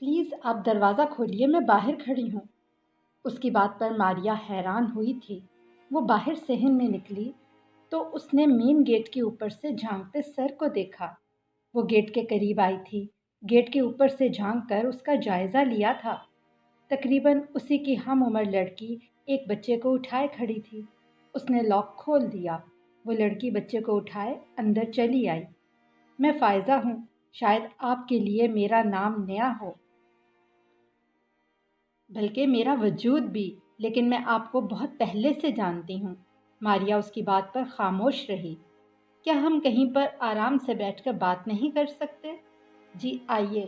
Please آپ دروازہ کھولیے، میں باہر کھڑی ہوں۔ اس کی بات پر ماریا حیران ہوئی تھی۔ وہ باہر صحن میں نکلی تو اس نے مین گیٹ کے اوپر سے جھانکتے سر کو دیکھا۔ وہ گیٹ کے قریب آئی تھی، گیٹ کے اوپر سے جھانک کر اس کا جائزہ لیا تھا۔ تقریباً اسی کی ہم عمر لڑکی ایک بچے کو اٹھائے کھڑی تھی۔ اس نے لاک کھول دیا۔ وہ لڑکی بچے کو اٹھائے اندر چلی آئی۔ میں فائزہ ہوں، شاید آپ کے لیے میرا نام نیا ہو، بلکہ میرا وجود بھی، لیکن میں آپ کو بہت پہلے سے جانتی ہوں۔ ماریا اس کی بات پر خاموش رہی۔ کیا ہم کہیں پر آرام سے بیٹھ کر بات نہیں کر سکتے؟ جی آئیے۔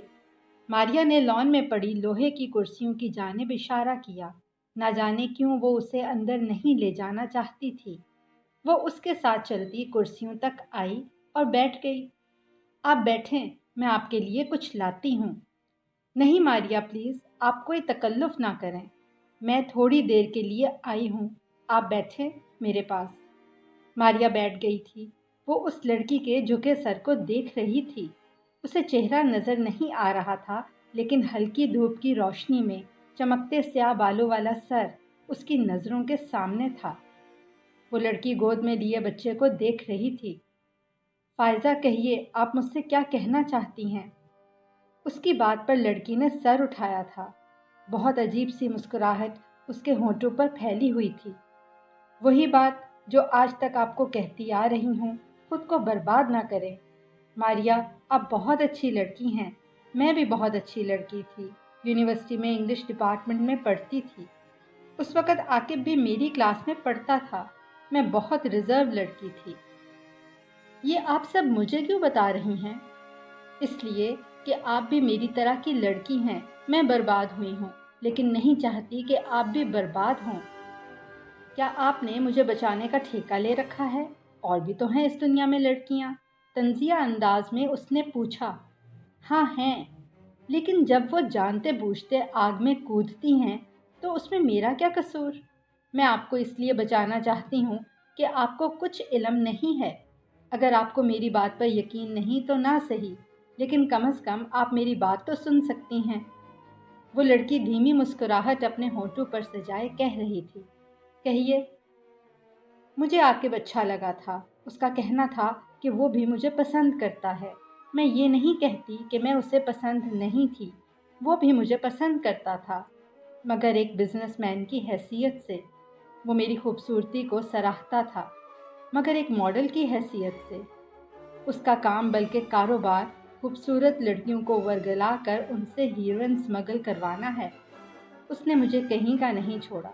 ماریا نے لان میں پڑی لوہے کی کرسیوں کی جانب اشارہ کیا۔ نہ جانے کیوں وہ اسے اندر نہیں لے جانا چاہتی تھی۔ وہ اس کے ساتھ چلتی کرسیوں تک آئی اور بیٹھ گئی۔ آپ بیٹھیں، میں آپ کے لیے کچھ لاتی ہوں۔ نہیں ماریا پلیز، آپ کوئی تکلف نہ کریں، میں تھوڑی دیر کے لیے آئی ہوں، آپ بیٹھیں میرے پاس۔ ماریا بیٹھ گئی تھی۔ وہ اس لڑکی کے جھکے سر کو دیکھ رہی تھی۔ اسے چہرہ نظر نہیں آ رہا تھا، لیکن ہلکی دھوپ کی روشنی میں چمکتے سیاہ بالوں والا سر اس کی نظروں کے سامنے تھا۔ وہ لڑکی گود میں لیے بچے کو دیکھ رہی تھی۔ فائزہ کہیے، آپ مجھ سے کیا کہنا چاہتی ہیں؟ اس کی بات پر لڑکی نے سر اٹھایا تھا۔ بہت عجیب سی مسکراہٹ اس کے ہونٹوں پر پھیلی ہوئی تھی۔ وہی بات جو آج تک آپ کو کہتی آ رہی ہوں، خود کو برباد نہ کریں۔ ماریا، آپ بہت اچھی لڑکی ہیں، میں بھی بہت اچھی لڑکی تھی، یونیورسٹی میں انگلش ڈپارٹمنٹ میں پڑھتی تھی۔ اس وقت عاقب بھی میری کلاس میں پڑھتا تھا، میں بہت ریزرو لڑکی تھی۔ یہ آپ سب مجھے کیوں بتا رہی ہیں؟ اس لیے کہ آپ بھی میری طرح کی لڑکی ہیں۔ میں برباد ہوئی ہوں، لیکن نہیں چاہتی کہ آپ بھی برباد ہوں۔ کیا آپ نے مجھے بچانے کا ٹھیکہ لے رکھا ہے؟ اور بھی تو ہیں اس دنیا میں لڑکیاں، طنزیہ انداز میں اس نے پوچھا۔ ہاں ہیں، لیکن جب وہ جانتے بوجھتے آگ میں کودتی ہیں تو اس میں میرا کیا قصور؟ میں آپ کو اس لیے بچانا چاہتی ہوں کہ آپ کو کچھ علم نہیں ہے۔ اگر آپ کو میری بات پر یقین نہیں تو نہ صحیح، لیکن کم از کم آپ میری بات تو سن سکتی ہیں۔ وہ لڑکی دھیمی مسکراہٹ اپنے ہونٹوں پر سجائے کہہ رہی تھی، کہیے۔ مجھے عاقب اچھا لگا تھا۔ اس کا کہنا تھا کہ وہ بھی مجھے پسند کرتا ہے۔ میں یہ نہیں کہتی کہ میں اسے پسند نہیں تھی، وہ بھی مجھے پسند کرتا تھا، مگر ایک بزنس مین کی حیثیت سے۔ وہ میری خوبصورتی کو سراہتا تھا، مگر ایک ماڈل کی حیثیت سے۔ اس کا کام بلکہ کاروبار خوبصورت لڑکیوں کو ورگلا کر ان سے ہیروئن اسمگل کروانا ہے۔ اس نے مجھے کہیں کا نہیں چھوڑا۔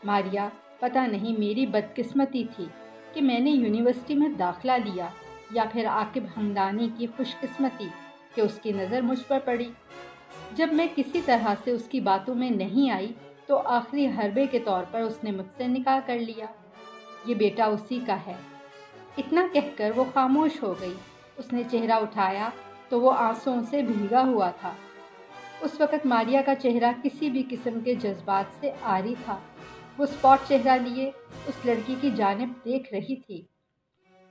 ماریا، پتہ نہیں میری بدقسمتی تھی کہ میں نے یونیورسٹی میں داخلہ لیا، یا پھر عاقب حمدانی کی خوش قسمتی کہ اس کی نظر مجھ پر پڑی۔ جب میں کسی طرح سے اس کی باتوں میں نہیں آئی تو آخری حربے کے طور پر اس نے مجھ سے نکاح کر لیا۔ یہ بیٹا اسی کا ہے۔ اتنا کہہ کر وہ خاموش ہو گئی۔ اس نے چہرہ اٹھایا تو وہ آنسوؤں سے بھیگا ہوا تھا۔ اس وقت ماریا کا چہرہ کسی بھی قسم کے جذبات سے عاری تھا۔ وہ اسپاٹ چہرہ لیے اس لڑکی کی جانب دیکھ رہی تھی۔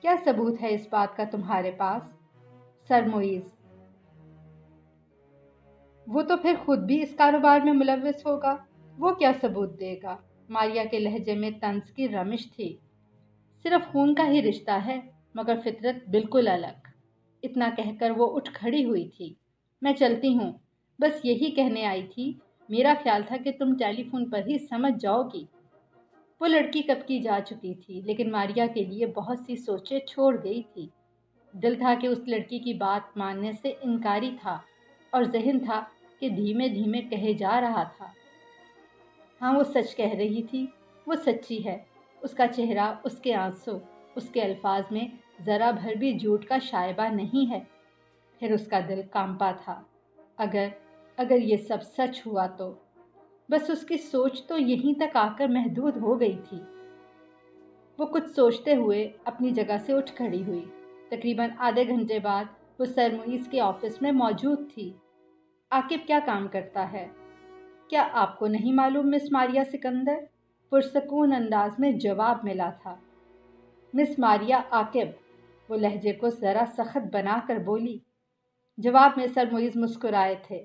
کیا ثبوت ہے اس بات کا تمہارے پاس؟ سر معیز، وہ تو پھر خود بھی اس کاروبار میں ملوث ہوگا، وہ کیا ثبوت دے گا؟ ماریا کے لہجے میں طنز کی رمش تھی۔ صرف خون کا ہی رشتہ ہے، مگر فطرت بالکل الگ۔ اتنا کہہ کر وہ اٹھ کھڑی ہوئی تھی۔ میں چلتی ہوں، بس یہی کہنے آئی تھی، میرا خیال تھا کہ تم ٹیلی فون پر ہی سمجھ جاؤ گی۔ وہ لڑکی کب کی جا چکی تھی، لیکن ماریا کے لیے بہت سی سوچیں چھوڑ گئی تھی۔ دل تھا کہ اس لڑکی کی بات ماننے سے انکاری تھا، اور ذہن تھا کہ دھیمے دھیمے کہے جا رہا تھا۔ ہاں وہ سچ کہہ رہی تھی، وہ سچی ہے۔ اس کا چہرہ، اس کے آنسو، اس کے الفاظ میں ذرا بھر بھی جھوٹ کا شائبہ نہیں ہے۔ پھر اس کا دل کانپا تھا۔ اگر یہ سب سچ ہوا تو بس اس کی سوچ تو یہیں تک آ کر محدود ہو گئی تھی۔ وہ کچھ سوچتے ہوئے اپنی جگہ سے اٹھ کھڑی ہوئی۔ تقریباً آدھے گھنٹے بعد وہ سر معیز کے آفس میں موجود تھی۔ عاقب کیا کام کرتا ہے؟ کیا آپ کو نہیں معلوم مس ماریا سکندر؟ پرسکون انداز میں جواب ملا تھا۔ مس ماریا عاقب، وہ لہجے کو ذرا سخت بنا کر بولی۔ جواب میں سر معیز مسکرائے تھے۔